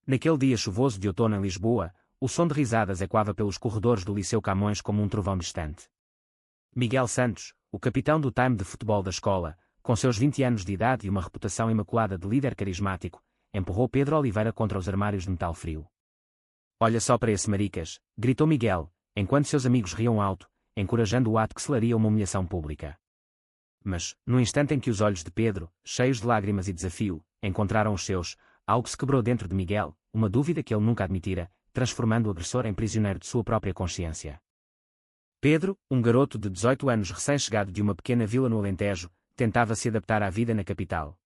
Naquele dia chuvoso de outono em Lisboa, o som de risadas ecoava pelos corredores do Liceu Camões como um trovão distante. Miguel Santos, o capitão do time de futebol da escola, com seus 20 anos de idade e uma reputação imaculada de líder carismático, empurrou Pedro Oliveira contra os armários de metal frio. "Olha só para esse maricas", gritou Miguel, enquanto seus amigos riam alto, encorajando o ato que selaria uma humilhação pública. Mas, no instante em que os olhos de Pedro, cheios de lágrimas e desafio, encontraram os seus, algo se quebrou dentro de Miguel, uma dúvida que ele nunca admitira, transformando o agressor em prisioneiro de sua própria consciência. Pedro, um garoto de 18 anos recém-chegado de uma pequena vila no Alentejo, tentava se adaptar à vida na capital.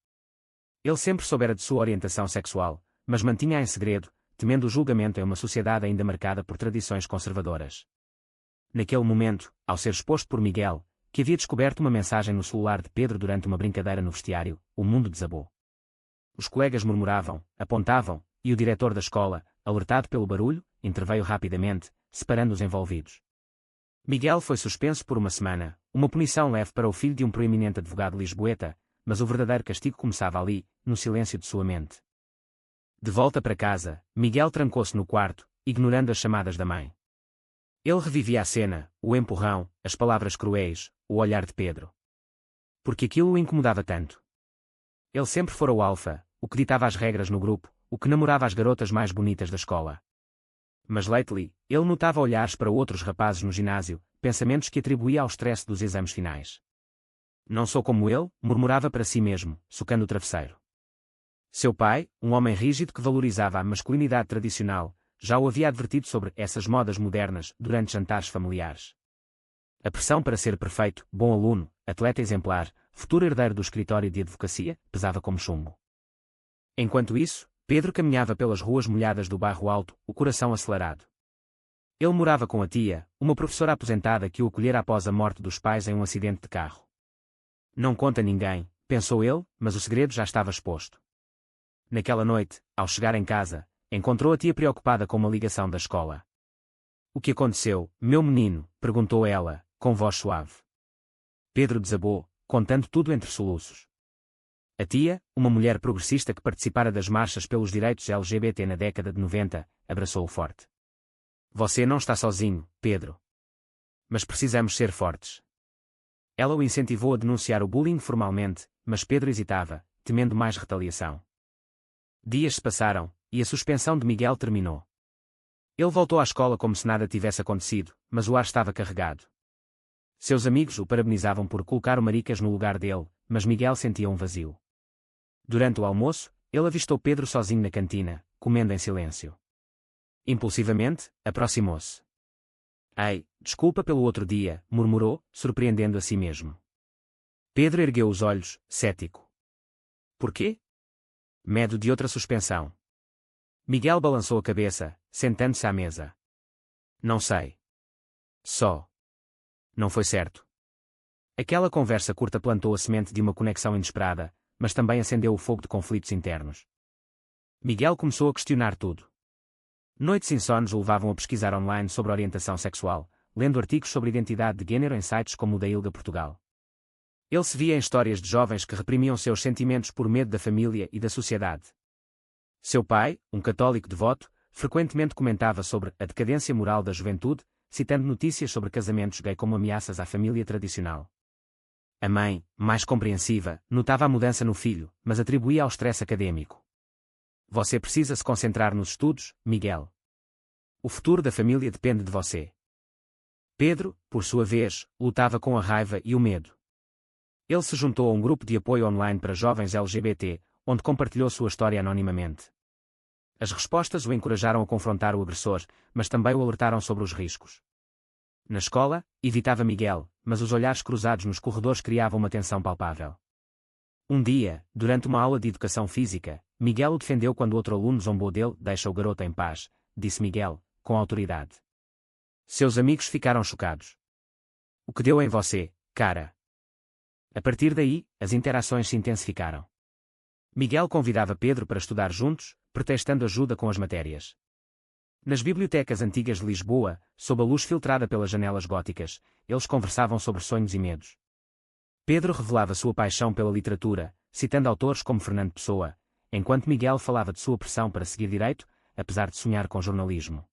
Ele sempre soubera de sua orientação sexual, mas mantinha-a em segredo, temendo o julgamento em uma sociedade ainda marcada por tradições conservadoras. Naquele momento, ao ser exposto por Miguel, que havia descoberto uma mensagem no celular de Pedro durante uma brincadeira no vestiário, o mundo desabou. Os colegas murmuravam, apontavam, e o diretor da escola, alertado pelo barulho, interveio rapidamente, separando os envolvidos. Miguel foi suspenso por uma semana, uma punição leve para o filho de um proeminente advogado lisboeta, mas o verdadeiro castigo começava ali, no silêncio de sua mente. De volta para casa, Miguel trancou-se no quarto, ignorando as chamadas da mãe. Ele revivia a cena, o empurrão, as palavras cruéis, o olhar de Pedro. Porque aquilo o incomodava tanto. Ele sempre fora o alfa, o que ditava as regras no grupo, o que namorava as garotas mais bonitas da escola. Mas lately, ele notava olhares para outros rapazes no ginásio, pensamentos que atribuía ao stress dos exames finais. "Não sou como ele", murmurava para si mesmo, socando o travesseiro. Seu pai, um homem rígido que valorizava a masculinidade tradicional, já o havia advertido sobre essas modas modernas durante jantares familiares. A pressão para ser perfeito, bom aluno, atleta exemplar, futuro herdeiro do escritório de advocacia, pesava como chumbo. Enquanto isso, Pedro caminhava pelas ruas molhadas do bairro Alto, o coração acelerado. Ele morava com a tia, uma professora aposentada que o acolhera após a morte dos pais em um acidente de carro. Não conta a ninguém, pensou ele, mas o segredo já estava exposto. Naquela noite, ao chegar em casa, encontrou a tia preocupada com uma ligação da escola. "O que aconteceu, meu menino?", perguntou ela, com voz suave. Pedro desabou, contando tudo entre soluços. A tia, uma mulher progressista que participara das marchas pelos direitos LGBT na década de 90, abraçou-o forte. "Você não está sozinho, Pedro. Mas precisamos ser fortes." Ela o incentivou a denunciar o bullying formalmente, mas Pedro hesitava, temendo mais retaliação. Dias se passaram, e a suspensão de Miguel terminou. Ele voltou à escola como se nada tivesse acontecido, mas o ar estava carregado. Seus amigos o parabenizavam por colocar o maricas no lugar dele, mas Miguel sentia um vazio. Durante o almoço, ele avistou Pedro sozinho na cantina, comendo em silêncio. Impulsivamente, aproximou-se. "Ei, desculpa pelo outro dia", murmurou, surpreendendo a si mesmo. Pedro ergueu os olhos, cético. "Por quê?" "Medo de outra suspensão." Miguel balançou a cabeça, sentando-se à mesa. "Não sei. Só. Não foi certo." Aquela conversa curta plantou a semente de uma conexão inesperada, mas também acendeu o fogo de conflitos internos. Miguel começou a questionar tudo. Noites insones o levavam a pesquisar online sobre orientação sexual, lendo artigos sobre identidade de género em sites como o da ILGA Portugal. Ele se via em histórias de jovens que reprimiam seus sentimentos por medo da família e da sociedade. Seu pai, um católico devoto, frequentemente comentava sobre a decadência moral da juventude, citando notícias sobre casamentos gay como ameaças à família tradicional. A mãe, mais compreensiva, notava a mudança no filho, mas atribuía ao stress acadêmico. "Você precisa se concentrar nos estudos, Miguel. O futuro da família depende de você." Pedro, por sua vez, lutava com a raiva e o medo. Ele se juntou a um grupo de apoio online para jovens LGBT, onde compartilhou sua história anonimamente. As respostas o encorajaram a confrontar o agressor, mas também o alertaram sobre os riscos. Na escola, evitava Miguel, mas os olhares cruzados nos corredores criavam uma tensão palpável. Um dia, durante uma aula de educação física, Miguel o defendeu quando outro aluno zombou dele. "Deixa o garoto em paz", disse Miguel, com autoridade. Seus amigos ficaram chocados. "O que deu em você, cara?" A partir daí, as interações se intensificaram. Miguel convidava Pedro para estudar juntos, pretextando ajuda com as matérias. Nas bibliotecas antigas de Lisboa, sob a luz filtrada pelas janelas góticas, eles conversavam sobre sonhos e medos. Pedro revelava sua paixão pela literatura, citando autores como Fernando Pessoa, enquanto Miguel falava de sua pressão para seguir direito, apesar de sonhar com jornalismo.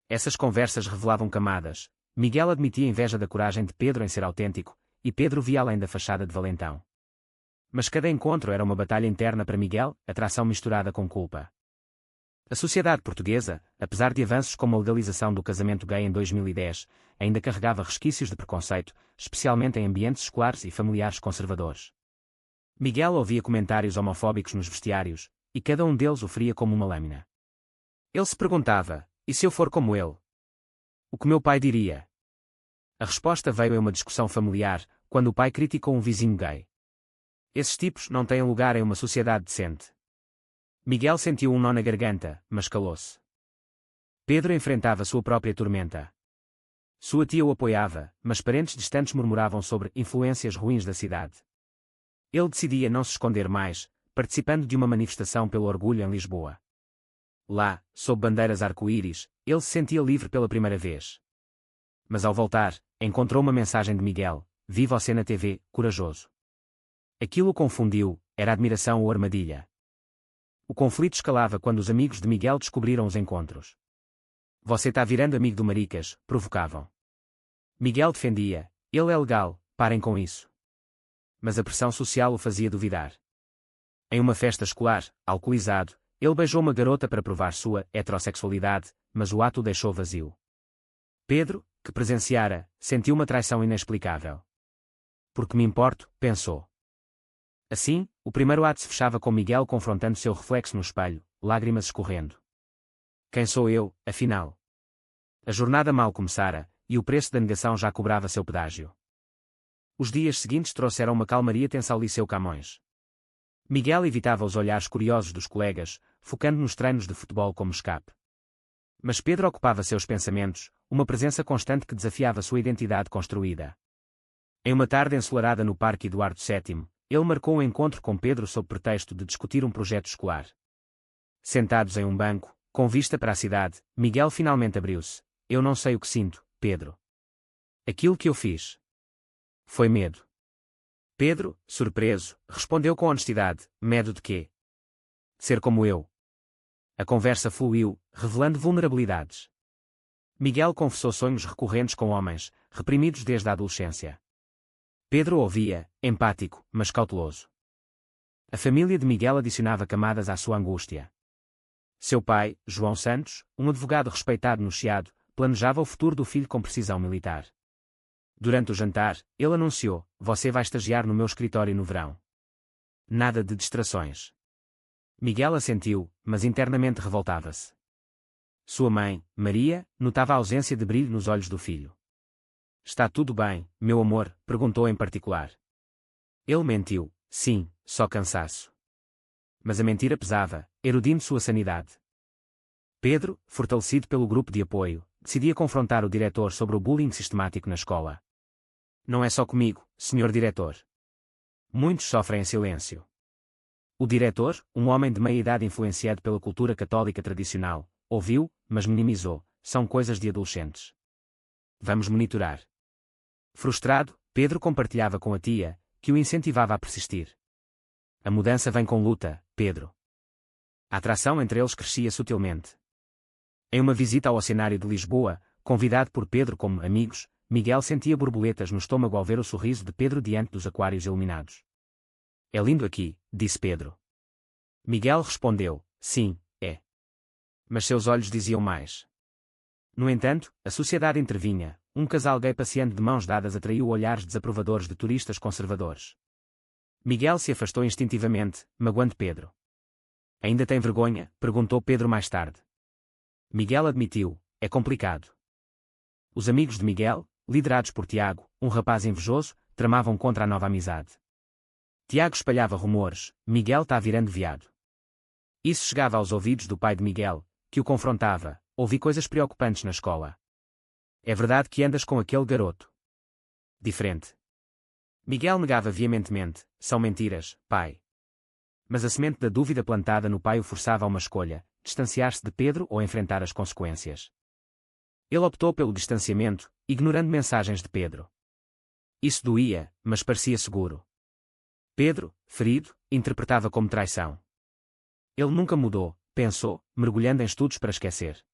Essas conversas revelavam camadas. Miguel admitia inveja da coragem de Pedro em ser autêntico, e Pedro via além da fachada de valentão. Mas cada encontro era uma batalha interna para Miguel, atração misturada com culpa. A sociedade portuguesa, apesar de avanços como a legalização do casamento gay em 2010, ainda carregava resquícios de preconceito, especialmente em ambientes escolares e familiares conservadores. Miguel ouvia comentários homofóbicos nos vestiários, e cada um deles o feria como uma lâmina. Ele se perguntava: e se eu for como ele? O que meu pai diria? A resposta veio em uma discussão familiar, quando o pai criticou um vizinho gay. Esses tipos não têm lugar em uma sociedade decente. Miguel sentiu um nó na garganta, mas calou-se. Pedro enfrentava sua própria tormenta. Sua tia o apoiava, mas parentes distantes murmuravam sobre influências ruins da cidade. Ele decidia não se esconder mais, participando de uma manifestação pelo orgulho em Lisboa. Lá, sob bandeiras arco-íris, ele se sentia livre pela primeira vez. Mas ao voltar, encontrou uma mensagem de Miguel: "Viva você na TV, corajoso." Aquilo o confundiu, era admiração ou armadilha. O conflito escalava quando os amigos de Miguel descobriram os encontros. "Você tá virando amigo do Maricas", provocavam. Miguel defendia: "Ele é legal, parem com isso." Mas a pressão social o fazia duvidar. Em uma festa escolar, alcoolizado, ele beijou uma garota para provar sua heterossexualidade, mas o ato o deixou vazio. Pedro, que presenciara, sentiu uma traição inexplicável. "Porque me importo", pensou. Assim, o primeiro ato se fechava com Miguel confrontando seu reflexo no espelho, lágrimas escorrendo. Quem sou eu, afinal? A jornada mal começara, e o preço da negação já cobrava seu pedágio. Os dias seguintes trouxeram uma calmaria tensa ao Liceu Camões. Miguel evitava os olhares curiosos dos colegas, focando nos treinos de futebol como escape. Mas Pedro ocupava seus pensamentos, uma presença constante que desafiava sua identidade construída. Em uma tarde ensolarada no Parque Eduardo VII, ele marcou um encontro com Pedro sob pretexto de discutir um projeto escolar. Sentados em um banco, com vista para a cidade, Miguel finalmente abriu-se. "Eu não sei o que sinto, Pedro. Aquilo que eu fiz foi medo." Pedro, surpreso, respondeu com honestidade: "Medo de quê?" "De ser como eu." A conversa fluiu, revelando vulnerabilidades. Miguel confessou sonhos recorrentes com homens, reprimidos desde a adolescência. Pedro ouvia, empático, mas cauteloso. A família de Miguel adicionava camadas à sua angústia. Seu pai, João Santos, um advogado respeitado no Chiado, planejava o futuro do filho com precisão militar. Durante o jantar, ele anunciou: "Você vai estagiar no meu escritório no verão." Nada de distrações. Miguel assentiu, mas internamente revoltava-se. Sua mãe, Maria, notava a ausência de brilho nos olhos do filho. "Está tudo bem, meu amor?" perguntou em particular. Ele mentiu: "Sim, só cansaço." Mas a mentira pesava, erudindo sua sanidade. Pedro, fortalecido pelo grupo de apoio, decidia confrontar o diretor sobre o bullying sistemático na escola. "Não é só comigo, senhor diretor. Muitos sofrem em silêncio." O diretor, um homem de meia-idade influenciado pela cultura católica tradicional, ouviu, mas minimizou: "São coisas de adolescentes. Vamos monitorar." Frustrado, Pedro compartilhava com a tia, que o incentivava a persistir. "A mudança vem com luta, Pedro." A atração entre eles crescia sutilmente. Em uma visita ao Oceanário de Lisboa, convidado por Pedro como amigos, Miguel sentia borboletas no estômago ao ver o sorriso de Pedro diante dos aquários iluminados. "É lindo aqui", disse Pedro. Miguel respondeu: "Sim, é." Mas seus olhos diziam mais. No entanto, a sociedade intervinha. Um casal gay passeando de mãos dadas atraiu olhares desaprovadores de turistas conservadores. Miguel se afastou instintivamente, magoando Pedro. "Ainda tem vergonha?" perguntou Pedro mais tarde. Miguel admitiu: "É complicado." Os amigos de Miguel, liderados por Tiago, um rapaz invejoso, tramavam contra a nova amizade. Tiago espalhava rumores: "Miguel tá virando viado." Isso chegava aos ouvidos do pai de Miguel, que o confrontava: "Ouvi coisas preocupantes na escola. É verdade que andas com aquele garoto diferente?" Miguel negava veementemente: "São mentiras, pai." Mas a semente da dúvida plantada no pai o forçava a uma escolha: distanciar-se de Pedro ou enfrentar as consequências. Ele optou pelo distanciamento, ignorando mensagens de Pedro. Isso doía, mas parecia seguro. Pedro, ferido, interpretava como traição. Ele nunca mudou, pensou, mergulhando em estudos para esquecer.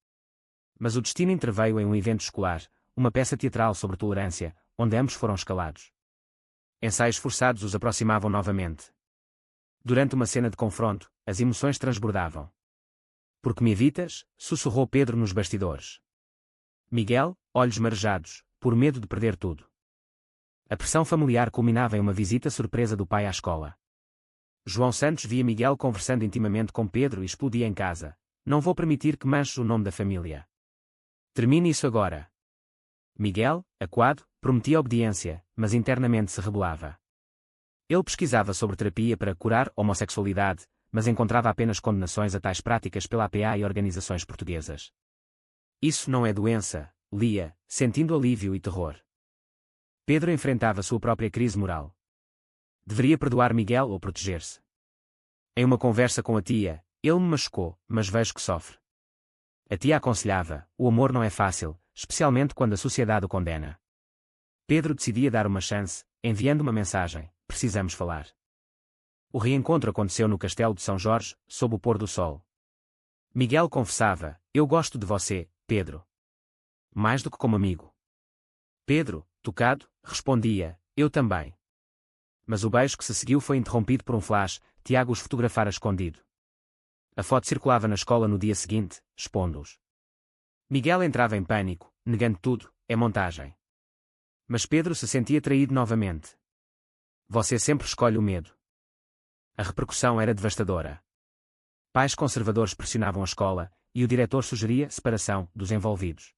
Mas o destino interveio em um evento escolar, uma peça teatral sobre tolerância, onde ambos foram escalados. Ensaios forçados os aproximavam novamente. Durante uma cena de confronto, as emoções transbordavam. "Por que me evitas?", sussurrou Pedro nos bastidores. Miguel, olhos marejados, por medo de perder tudo. A pressão familiar culminava em uma visita surpresa do pai à escola. João Santos via Miguel conversando intimamente com Pedro e explodia em casa: "Não vou permitir que manches o nome da família. Termine isso agora." Miguel, acuado, prometia obediência, mas internamente se rebelava. Ele pesquisava sobre terapia para curar homossexualidade, mas encontrava apenas condenações a tais práticas pela APA e organizações portuguesas. "Isso não é doença", lia, sentindo alívio e terror. Pedro enfrentava sua própria crise moral. Deveria perdoar Miguel ou proteger-se? Em uma conversa com a tia: "Ele me machucou, mas vejo que sofre." A tia aconselhava: "O amor não é fácil, especialmente quando a sociedade o condena." Pedro decidia dar uma chance, enviando uma mensagem: "Precisamos falar." O reencontro aconteceu no Castelo de São Jorge, sob o pôr do sol. Miguel confessava: "Eu gosto de você, Pedro. Mais do que como amigo." Pedro, tocado, respondia: "Eu também." Mas o beijo que se seguiu foi interrompido por um flash. Tiago os fotografara escondido. A foto circulava na escola no dia seguinte, expondo-os. Miguel entrava em pânico, negando tudo: "É montagem." Mas Pedro se sentia traído novamente. "Você sempre escolhe o medo." A repercussão era devastadora. Pais conservadores pressionavam a escola, e o diretor sugeria separação dos envolvidos.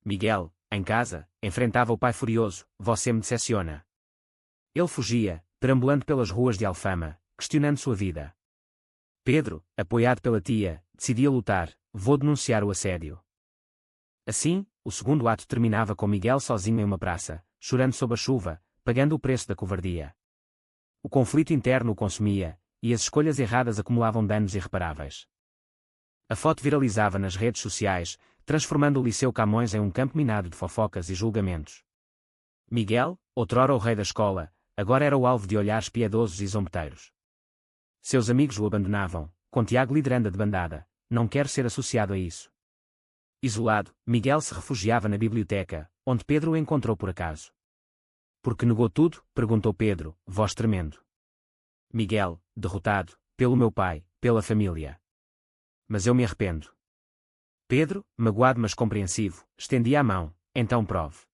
Miguel, em casa, enfrentava o pai furioso: "Você me decepciona." Ele fugia, perambulando pelas ruas de Alfama, questionando sua vida. Pedro, apoiado pela tia, decidia lutar: "Vou denunciar o assédio." Assim, o segundo ato terminava com Miguel sozinho em uma praça, chorando sob a chuva, pagando o preço da covardia. O conflito interno o consumia, e as escolhas erradas acumulavam danos irreparáveis. A foto viralizava nas redes sociais, transformando o Liceu Camões em um campo minado de fofocas e julgamentos. Miguel, outrora o rei da escola, agora era o alvo de olhares piedosos e zombeteiros. Seus amigos o abandonavam, com Tiago liderando a debandada: "Não quero ser associado a isso." Isolado, Miguel se refugiava na biblioteca, onde Pedro o encontrou por acaso. "Por que negou tudo?", perguntou Pedro, voz tremendo. Miguel, derrotado: "Pelo meu pai, pela família." "Mas eu me arrependo." Pedro, magoado mas compreensivo, estendia a mão: "Então prove."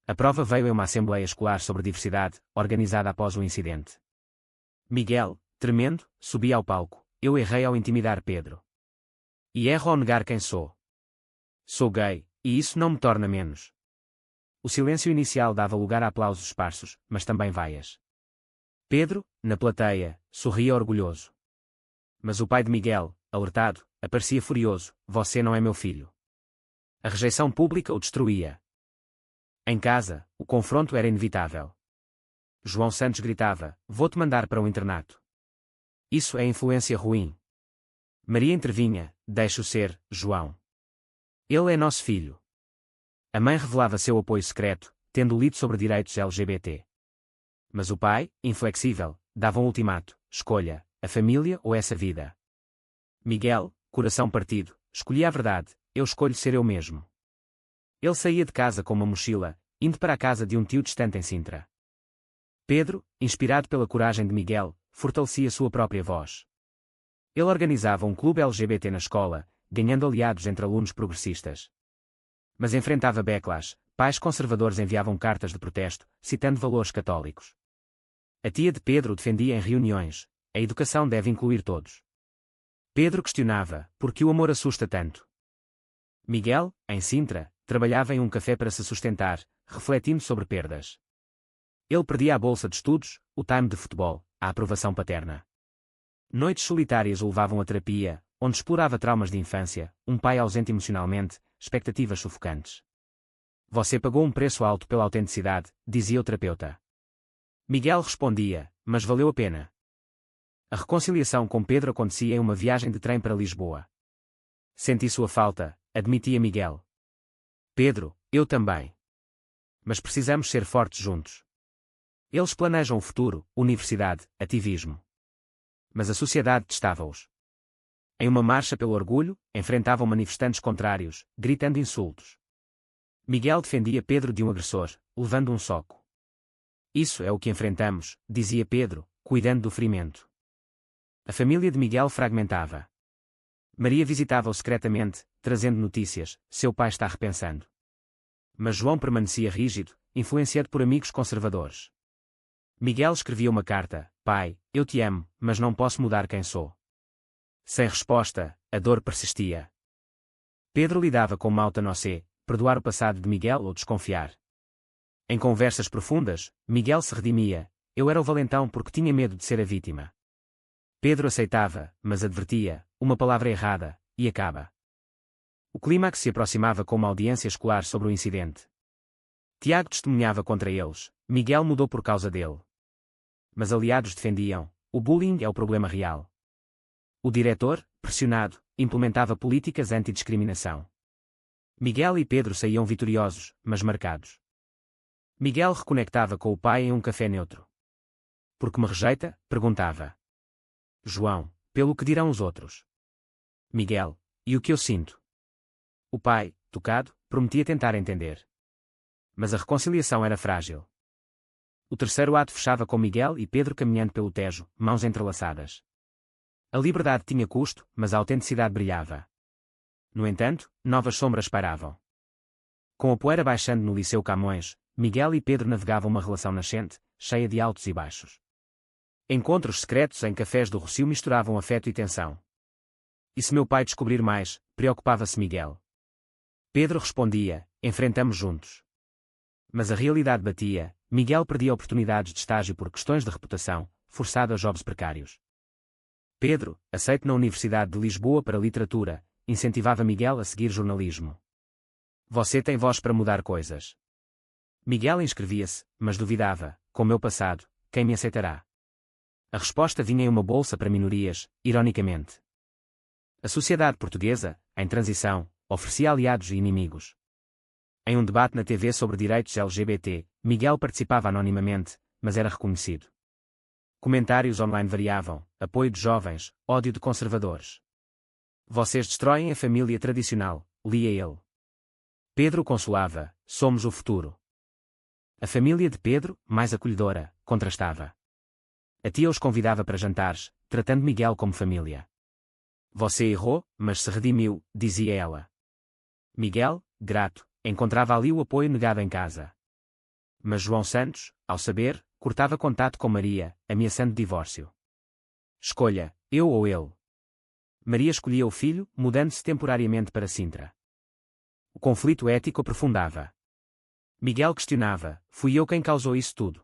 A prova veio em uma assembleia escolar sobre diversidade, organizada após o incidente. Miguel, tremendo, subia ao palco: "Eu errei ao intimidar Pedro. E erro ao negar quem sou. Sou gay, e isso não me torna menos." O silêncio inicial dava lugar a aplausos esparsos, mas também vaias. Pedro, na plateia, sorria orgulhoso. Mas o pai de Miguel, alertado, aparecia furioso: "Você não é meu filho." A rejeição pública o destruía. Em casa, o confronto era inevitável. João Santos gritava: "Vou-te mandar para um internato." "Isso é influência ruim." Maria intervinha: "Deixe-o ser, João. Ele é nosso filho." A mãe revelava seu apoio secreto, tendo lido sobre direitos LGBT. Mas o pai, inflexível, dava um ultimato: "Escolha, a família ou essa vida." Miguel, coração partido, escolhia a verdade: "Eu escolho ser eu mesmo." Ele saía de casa com uma mochila, indo para a casa de um tio distante em Sintra. Pedro, inspirado pela coragem de Miguel, fortalecia sua própria voz. Ele organizava um clube LGBT na escola, ganhando aliados entre alunos progressistas. Mas enfrentava backlash: pais conservadores enviavam cartas de protesto, citando valores católicos. A tia de Pedro defendia em reuniões: "A educação deve incluir todos." Pedro questionava: "Por que o amor assusta tanto?" Miguel, em Sintra, trabalhava em um café para se sustentar, refletindo sobre perdas. Ele perdia a bolsa de estudos, o time de futebol, a aprovação paterna. Noites solitárias o levavam a terapia, onde explorava traumas de infância, um pai ausente emocionalmente, expectativas sufocantes. "Você pagou um preço alto pela autenticidade", dizia o terapeuta. Miguel respondia: "Mas valeu a pena." A reconciliação com Pedro acontecia em uma viagem de trem para Lisboa. "Senti sua falta", admitia Miguel. "Pedro, eu também. Mas precisamos ser fortes juntos." Eles planejam o futuro: universidade, ativismo. Mas a sociedade testava-os. Em uma marcha pelo orgulho, enfrentavam manifestantes contrários, gritando insultos. Miguel defendia Pedro de um agressor, levando um soco. Isso é o que enfrentamos, dizia Pedro, cuidando do ferimento. A família de Miguel fragmentava. Maria visitava-o secretamente, trazendo notícias: seu pai está repensando. Mas João permanecia rígido, influenciado por amigos conservadores. Miguel escrevia uma carta: pai, eu te amo, mas não posso mudar quem sou. Sem resposta, a dor persistia. Pedro lidava com Mautanossé, perdoar o passado de Miguel ou desconfiar. Em conversas profundas, Miguel se redimia: eu era o valentão porque tinha medo de ser a vítima. Pedro aceitava, mas advertia: uma palavra errada, e acaba. O clímax se aproximava com uma audiência escolar sobre o incidente. Tiago testemunhava contra eles: Miguel mudou por causa dele. Mas aliados defendiam: o bullying é o problema real. O diretor, pressionado, implementava políticas anti-discriminação. Miguel e Pedro saíam vitoriosos, mas marcados. Miguel reconectava com o pai em um café neutro. Por que me rejeita? Perguntava. João: pelo que dirão os outros. Miguel: e o que eu sinto? O pai, tocado, prometia tentar entender. Mas a reconciliação era frágil. O terceiro ato fechava com Miguel e Pedro caminhando pelo Tejo, mãos entrelaçadas. A liberdade tinha custo, mas a autenticidade brilhava. No entanto, novas sombras pairavam. Com a poeira baixando no Liceu Camões, Miguel e Pedro navegavam uma relação nascente, cheia de altos e baixos. Encontros secretos em cafés do Rossio misturavam afeto e tensão. E se meu pai descobrir mais? Preocupava-se Miguel. Pedro respondia: enfrentamos juntos. Mas a realidade batia: Miguel perdia oportunidades de estágio por questões de reputação, forçado a jobs precários. Pedro, aceito na Universidade de Lisboa para literatura, incentivava Miguel a seguir jornalismo. Você tem voz para mudar coisas. Miguel inscrevia-se, mas duvidava: com meu passado, quem me aceitará? A resposta vinha em uma bolsa para minorias, ironicamente. A sociedade portuguesa, em transição, oferecia aliados e inimigos. Em um debate na TV sobre direitos LGBT, Miguel participava anonimamente, mas era reconhecido. Comentários online variavam: apoio de jovens, ódio de conservadores. Vocês destroem a família tradicional, lia ele. Pedro consolava: somos o futuro. A família de Pedro, mais acolhedora, contrastava. A tia os convidava para jantares, tratando Miguel como família. Você errou, mas se redimiu, dizia ela. Miguel, grato, encontrava ali o apoio negado em casa. Mas João Santos, ao saber, cortava contato com Maria, ameaçando divórcio. Escolha, eu ou ele. Maria escolhia o filho, mudando-se temporariamente para Sintra. O conflito ético aprofundava. Miguel questionava: fui eu quem causou isso tudo?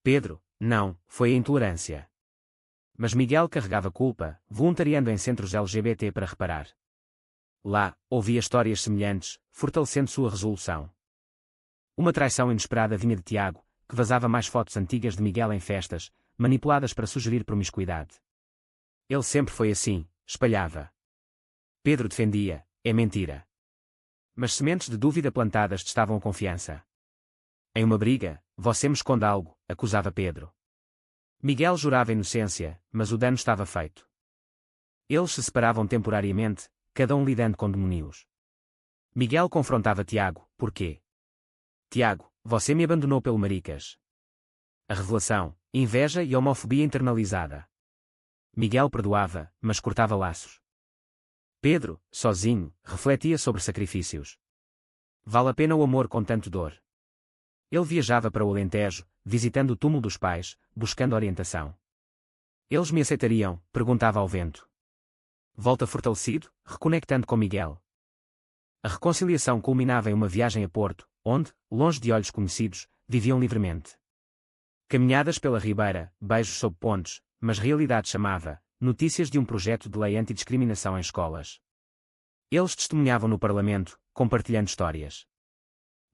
Pedro: não, foi a intolerância. Mas Miguel carregava culpa, voluntariando em centros LGBT para reparar. Lá, ouvia histórias semelhantes, fortalecendo sua resolução. Uma traição inesperada vinha de Tiago, que vazava mais fotos antigas de Miguel em festas, manipuladas para sugerir promiscuidade. Ele sempre foi assim, espalhava. Pedro defendia: é mentira. Mas sementes de dúvida plantadas testavam a confiança. Em uma briga: você me esconde algo, acusava Pedro. Miguel jurava inocência, mas o dano estava feito. Eles se separavam temporariamente, cada um lidando com demónios. Miguel confrontava Tiago: porquê? Tiago: você me abandonou pelo maricas. A revelação: inveja e homofobia internalizada. Miguel perdoava, mas cortava laços. Pedro, sozinho, refletia sobre sacrifícios. Vale a pena o amor com tanto dor? Ele viajava para o Alentejo, visitando o túmulo dos pais, buscando orientação. Eles me aceitariam? Perguntava ao vento. Volta fortalecido, reconectando com Miguel. A reconciliação culminava em uma viagem a Porto, onde, longe de olhos conhecidos, viviam livremente. Caminhadas pela ribeira, beijos sob pontes, mas realidade chamava: notícias de um projeto de lei antidiscriminação em escolas. Eles testemunhavam no Parlamento, compartilhando histórias.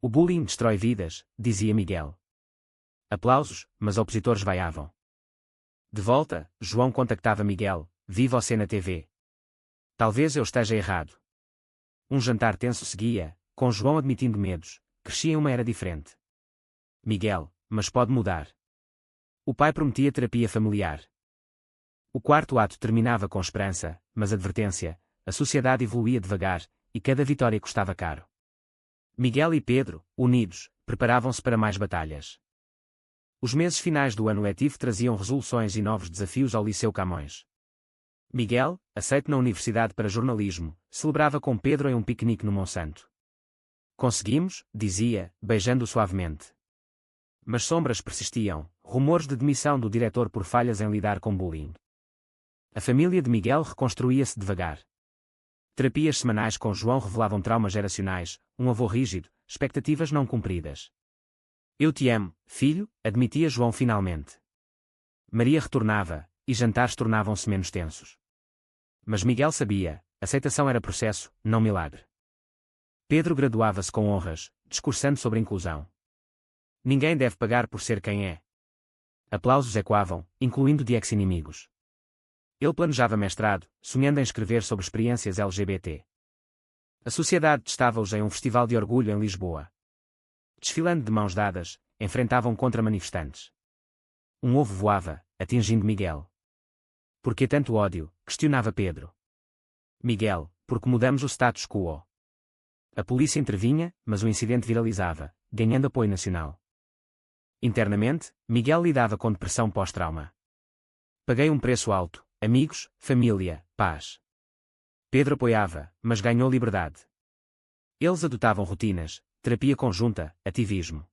O bullying destrói vidas, dizia Miguel. Aplausos, mas opositores vaiavam. De volta, João contactava Miguel: vi você na TV. Talvez eu esteja errado. Um jantar tenso seguia, com João admitindo medos: crescia em uma era diferente. Miguel: mas pode mudar. O pai prometia terapia familiar. O quarto ato terminava com esperança, mas advertência: a sociedade evoluía devagar, e cada vitória custava caro. Miguel e Pedro, unidos, preparavam-se para mais batalhas. Os meses finais do ano letivo traziam resoluções e novos desafios ao Liceu Camões. Miguel, aceito na Universidade para Jornalismo, celebrava com Pedro em um piquenique no Monsanto. Conseguimos, dizia, beijando-o suavemente. Mas sombras persistiam, rumores de demissão do diretor por falhas em lidar com bullying. A família de Miguel reconstruía-se devagar. Terapias semanais com João revelavam traumas geracionais, um avô rígido, expectativas não cumpridas. Eu te amo, filho, admitia João finalmente. Maria retornava, e jantares tornavam-se menos tensos. Mas Miguel sabia, aceitação era processo, não milagre. Pedro graduava-se com honras, discursando sobre inclusão. Ninguém deve pagar por ser quem é. Aplausos ecoavam, incluindo de ex-inimigos. Ele planejava mestrado, sonhando em escrever sobre experiências LGBT. A sociedade testava-os em um festival de orgulho em Lisboa. Desfilando de mãos dadas, enfrentavam contra-manifestantes. Um ovo voava, atingindo Miguel. Por que tanto ódio? Questionava Pedro. Miguel, porque mudamos o status quo. A polícia intervinha, mas o incidente viralizava, ganhando apoio nacional. Internamente, Miguel lidava com depressão pós-trauma. Paguei um preço alto, amigos, família, paz. Pedro apoiava, mas ganhou liberdade. Eles adotavam rotinas, terapia conjunta, ativismo.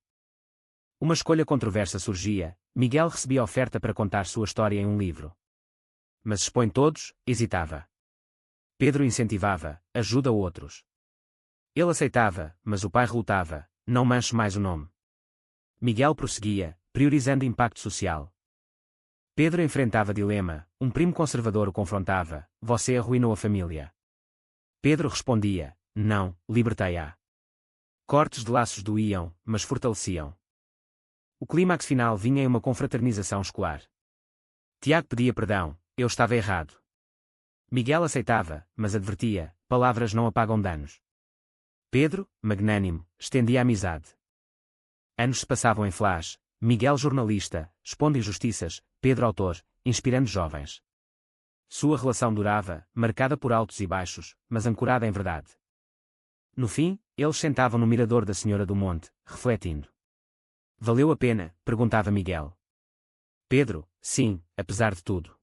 Uma escolha controversa surgia: Miguel recebia oferta para contar sua história em um livro. Mas expõe todos, hesitava. Pedro incentivava: ajuda outros. Ele aceitava, mas o pai relutava: não manche mais o nome. Miguel prosseguia, priorizando impacto social. Pedro enfrentava dilema: um primo conservador o confrontava: você arruinou a família. Pedro respondia: não, libertei-a. Cortes de laços doíam, mas fortaleciam. O clímax final vinha em uma confraternização escolar. Tiago pedia perdão: eu estava errado. Miguel aceitava, mas advertia: palavras não apagam danos. Pedro, magnânimo, estendia a amizade. Anos se passavam em flash: Miguel jornalista, expondo injustiças, Pedro autor, inspirando jovens. Sua relação durava, marcada por altos e baixos, mas ancorada em verdade. No fim, eles sentavam no mirador da Senhora do Monte, refletindo. Valeu a pena? Perguntava Miguel. Pedro: sim, apesar de tudo.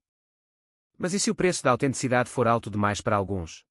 Mas e se o preço da autenticidade for alto demais para alguns?